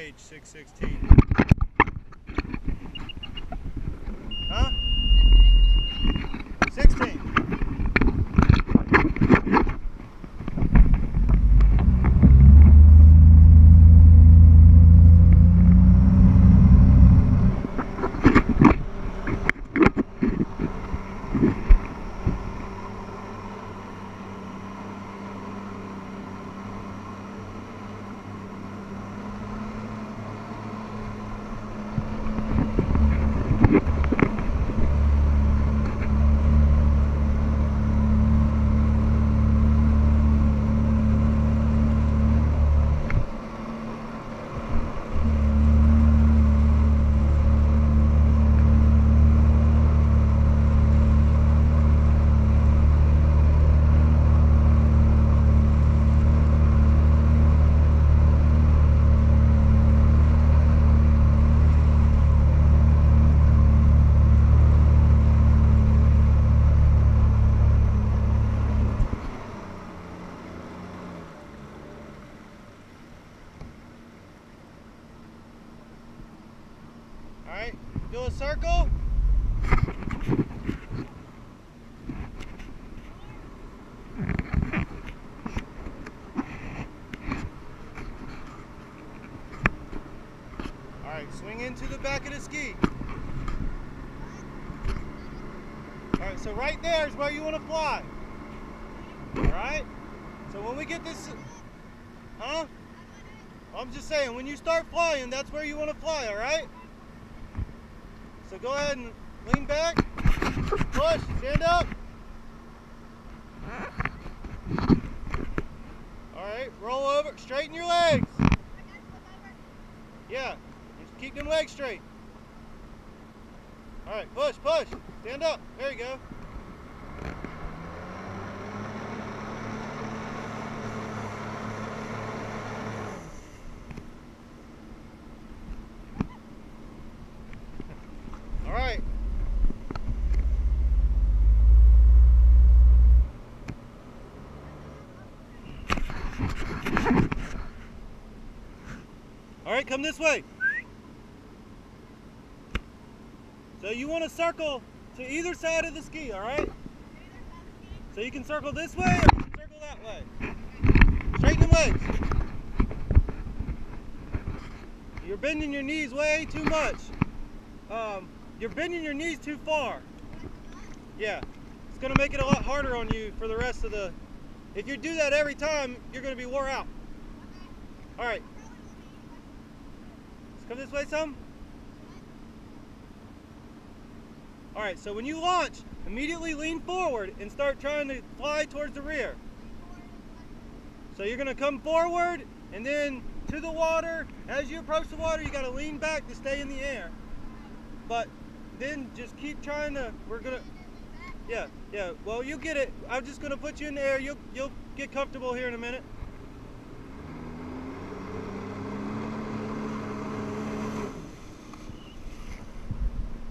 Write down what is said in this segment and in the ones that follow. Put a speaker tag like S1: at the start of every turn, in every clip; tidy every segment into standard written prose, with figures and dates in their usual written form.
S1: Paige 616. Huh? 16. Alright, do a circle. Alright, swing into the back of the ski. Alright, so right there is where you want to fly. Alright? So when we get this... Huh? I'm just saying, when you start flying, that's where you want to fly, alright? So go ahead and lean back, push, stand up. Alright, roll over, straighten your legs. Yeah, just keep them legs straight. Alright, push, push, stand up, there you go. Alright. Alright, come this way. So you want to circle to either side of the ski, alright? So you can circle this way or you can circle that way. Straighten the legs. You're bending your knees way too much. You're bending your knees too far. Yeah, it's going to make it a lot harder on you for the rest of the... If you do that every time, you're going to be wore out. Alright. Let's come this way some. Alright, so when you launch, immediately lean forward and start trying to fly towards the rear. So you're going to come forward and then to the water. As you approach the water, you got to lean back to stay in the air. But then just keep trying to, yeah, well you get it. I'm just gonna put you in the air. You'll get comfortable here in a minute.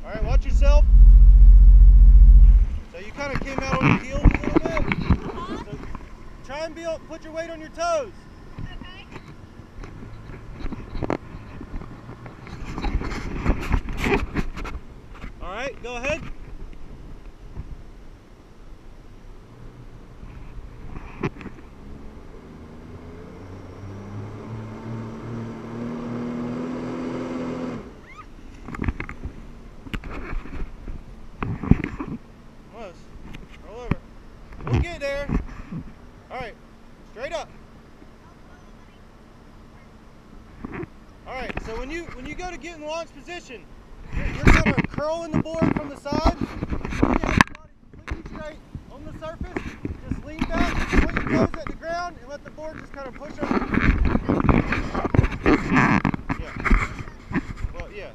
S1: Alright, watch yourself. So you kind of came out on your heels a little bit. So try and put your weight on your toes. Alright, go ahead. Almost. Roll over. We'll get there. Alright, straight up. Alright, so when you go to get in launch position, you're kind of curling the board from the side. Get your body completely straight on the surface. Just lean back, point your toes at the ground, and let the board just kind of push up. Yeah. Well, yeah.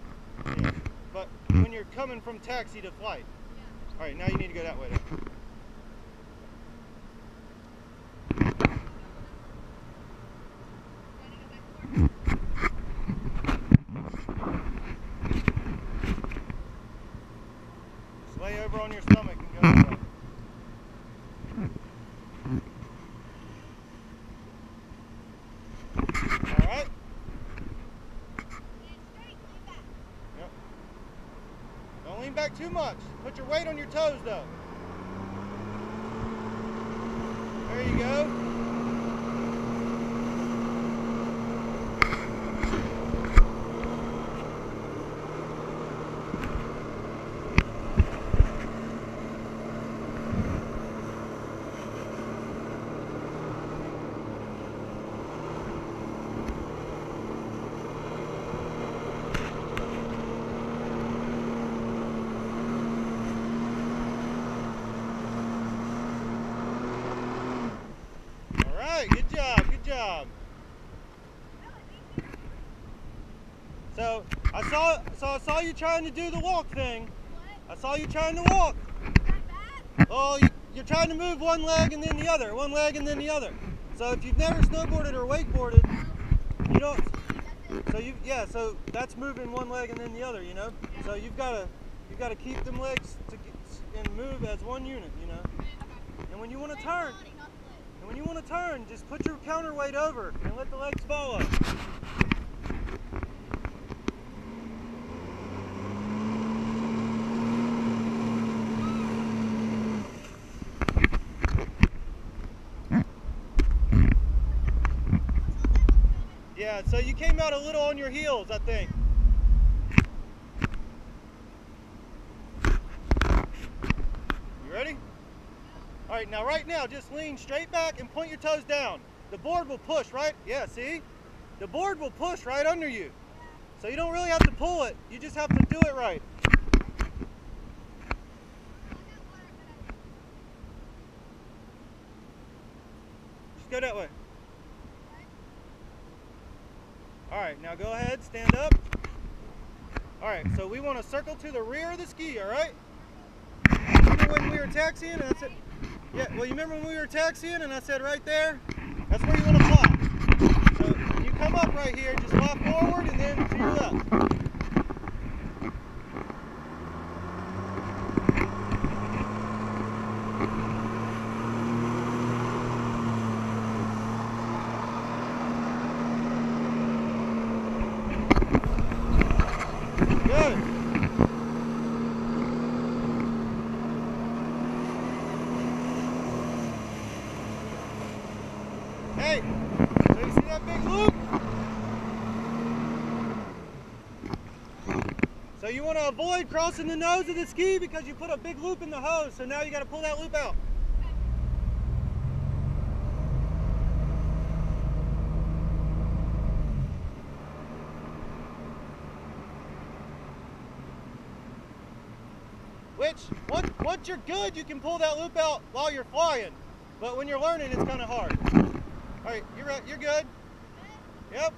S1: But when you're coming from taxi to flight. All right, now you need to go that way then. Lay over on your stomach and go that way. Alright. lean back too much. Put your weight on your toes though. There you go. Good job, good job. So I saw you trying to do the walk thing. I saw you trying to walk. Oh, you're trying to move one leg and then the other, one leg and then the other. So if you've never snowboarded or wakeboarded, you don't. So that's moving one leg and then the other, you know. So you've got to keep them legs and move as one unit, you know. And when you want to turn. And when you want to turn, just put your counterweight over and let the legs follow. Yeah, so you came out a little on your heels, I think. You ready? All right, right now, just lean straight back and point your toes down. The board will push, right? Yeah, see? The board will push right under you. So you don't really have to pull it. You just have to do it right. Just go that way. All right, now go ahead, stand up. All right, so we want to circle to the rear of the ski, all right? Remember when we were taxiing and I said, yeah, well, you remember when we were taxiing and I said right there, that's where you want to fly. So when you come up right here, just fly forward and then to your left. Good. Hey, so you see that big loop? So you want to avoid crossing the nose of the ski because you put a big loop in the hose, so now you got to pull that loop out. Which, once you're good, you can pull that loop out while you're flying. But when you're learning, it's kind of hard. All right, you're good. Yep.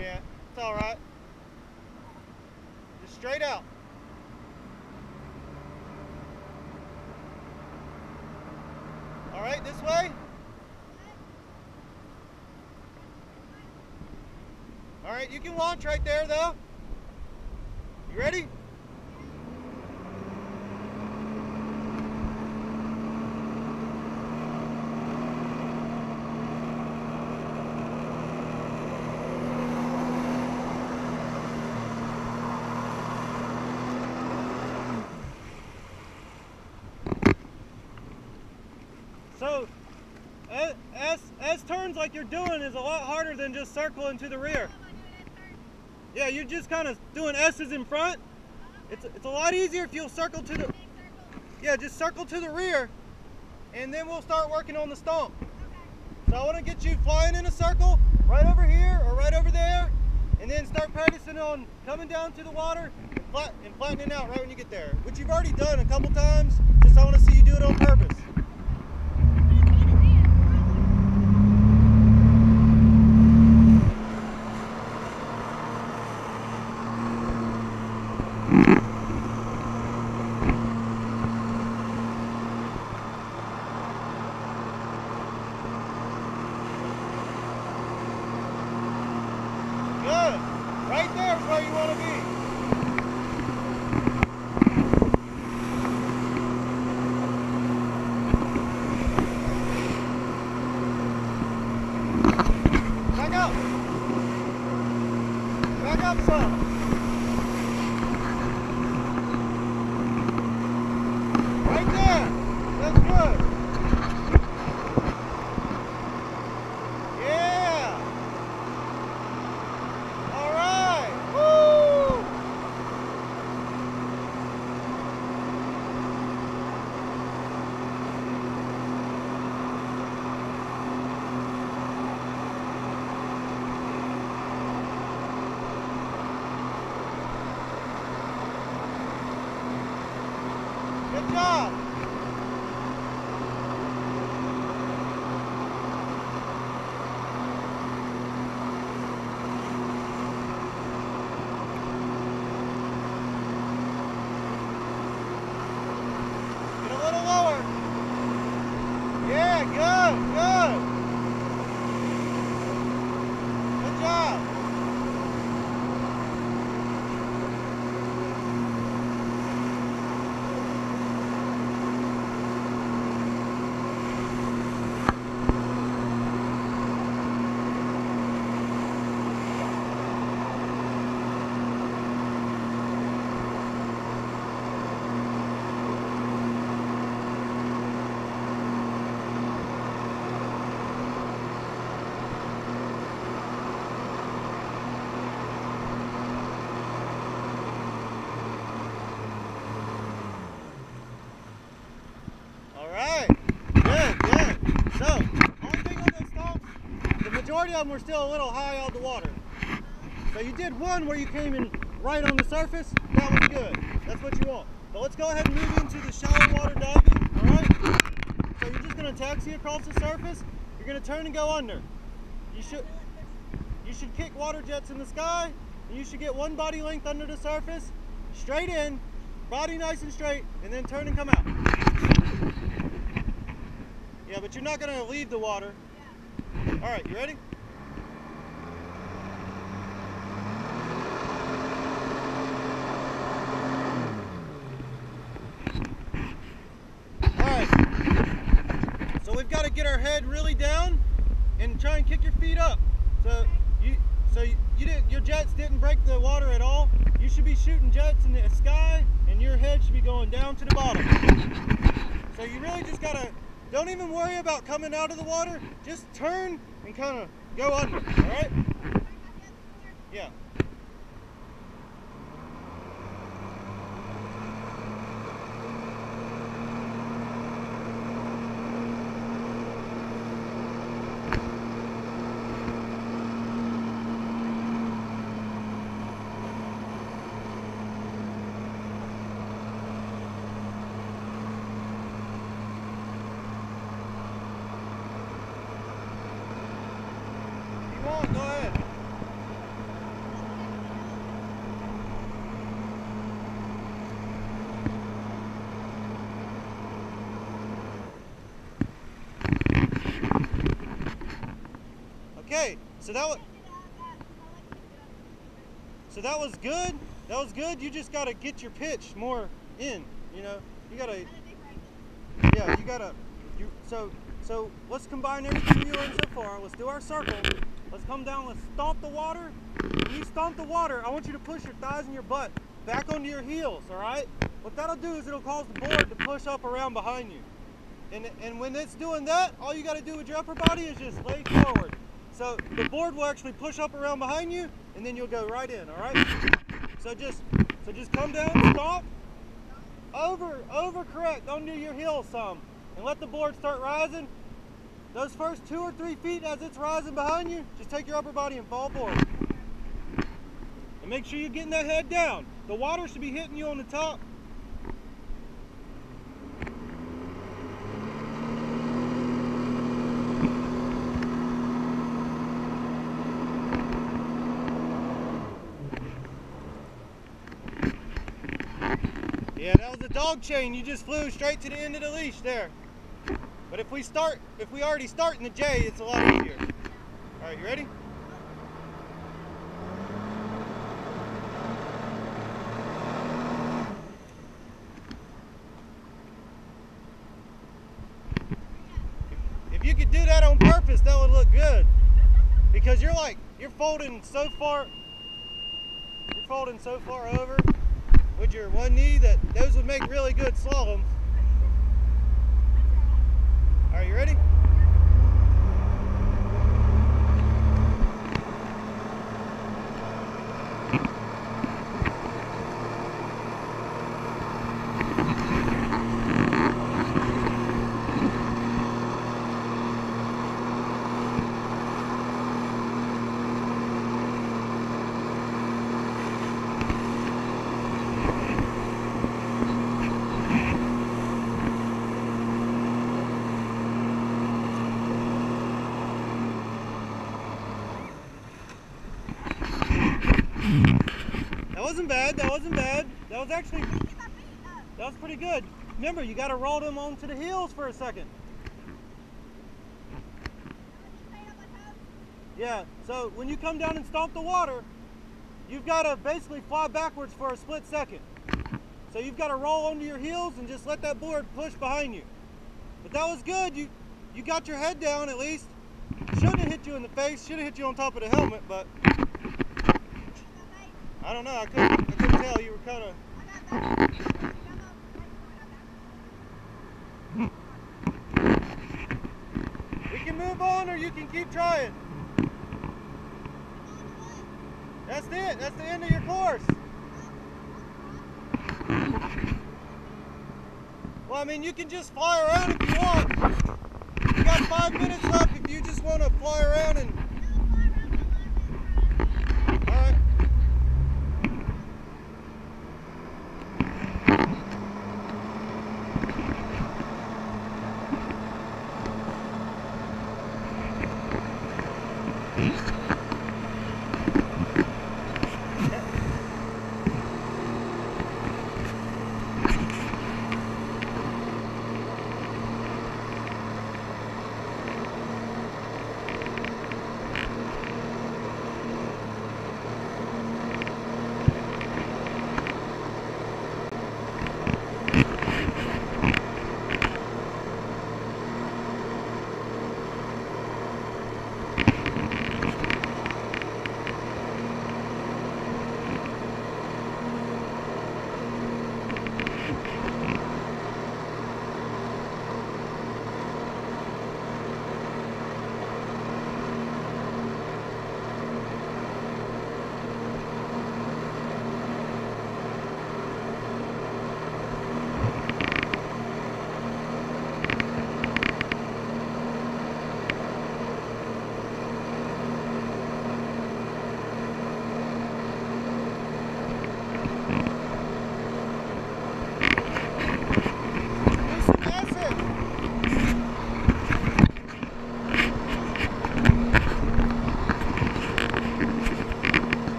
S1: Yeah, it's all right. Just straight out. All right, this way. All right, you can launch right there, though. You ready? So, S turns like you're doing is a lot harder than just circling to the rear. Yeah, you're just kind of doing S's in front. It's a lot easier if you'll circle to the... Yeah, just circle to the rear, and then we'll start working on the stomp. So I want to get you flying in a circle right over here or right over there, and then start practicing on coming down to the water and flattening out right when you get there, which you've already done a couple times. Just I want to see you do it on purpose. Good. Right there is where you want to be. Drop some. Right there. That's good. Yeah. All right. Woo. Good job. Get a little lower. Yeah, good, good. Good job. Majority of them were still a little high out of the water. So you did one where you came in right on the surface. That was good. That's what you want. But let's go ahead and move into the shallow water diving. All right. So you're just going to taxi across the surface. You're going to turn and go under. You should kick water jets in the sky. And you should get one body length under the surface, straight in, body nice and straight, and then turn and come out. Yeah, but you're not going to leave the water. All right, you ready? All right. So we've got to get our head really down and try and kick your feet up. Your jets didn't break the water at all. You should be shooting jets in the sky, and your head should be going down to the bottom. So you really just gotta. Don't even worry about coming out of the water. Just turn and kind of go under, all right? Yeah. Go ahead. Okay, so that was good. That was good. You just gotta get your pitch more in. You know, you gotta. Yeah, you gotta. So let's combine everything you learned so far. Let's do our circle. Let's come down, let's stomp the water. When you stomp the water, I want you to push your thighs and your butt back onto your heels, all right? What that'll do is it'll cause the board to push up around behind you. And when it's doing that, all you gotta do with your upper body is just lay forward. So the board will actually push up around behind you, and then you'll go right in, all right? So just come down, stomp, over correct onto your heels some, and let the board start rising. Those first 2 or 3 feet as it's rising behind you, just take your upper body and fall forward. And make sure you're getting that head down. The water should be hitting you on the top. Yeah, that was a dog chain. You just flew straight to the end of the leash there. But if we already start in the J, it's a lot easier. All right, you ready? If you could do that on purpose, that would look good. Because you're folding so far. you're folding so far over with your one knee that those would make really good slaloms. Are you ready? That wasn't bad, that wasn't bad. That was actually, that was pretty good. Remember, you gotta roll them onto the heels for a second. Yeah, so when you come down and stomp the water, you've gotta basically fly backwards for a split second. So you've gotta roll onto your heels and just let that board push behind you. But that was good, you got your head down at least. Shouldn't have hit you in the face, should have hit you on top of the helmet, but I don't know, I couldn't tell, you were kind of... We can move on or you can keep trying. That's it, that's the end of your course. Well, I mean, you can just fly around if you want. You got 5 minutes left if you just want to fly around and... Alright.
S2: Mm-hmm.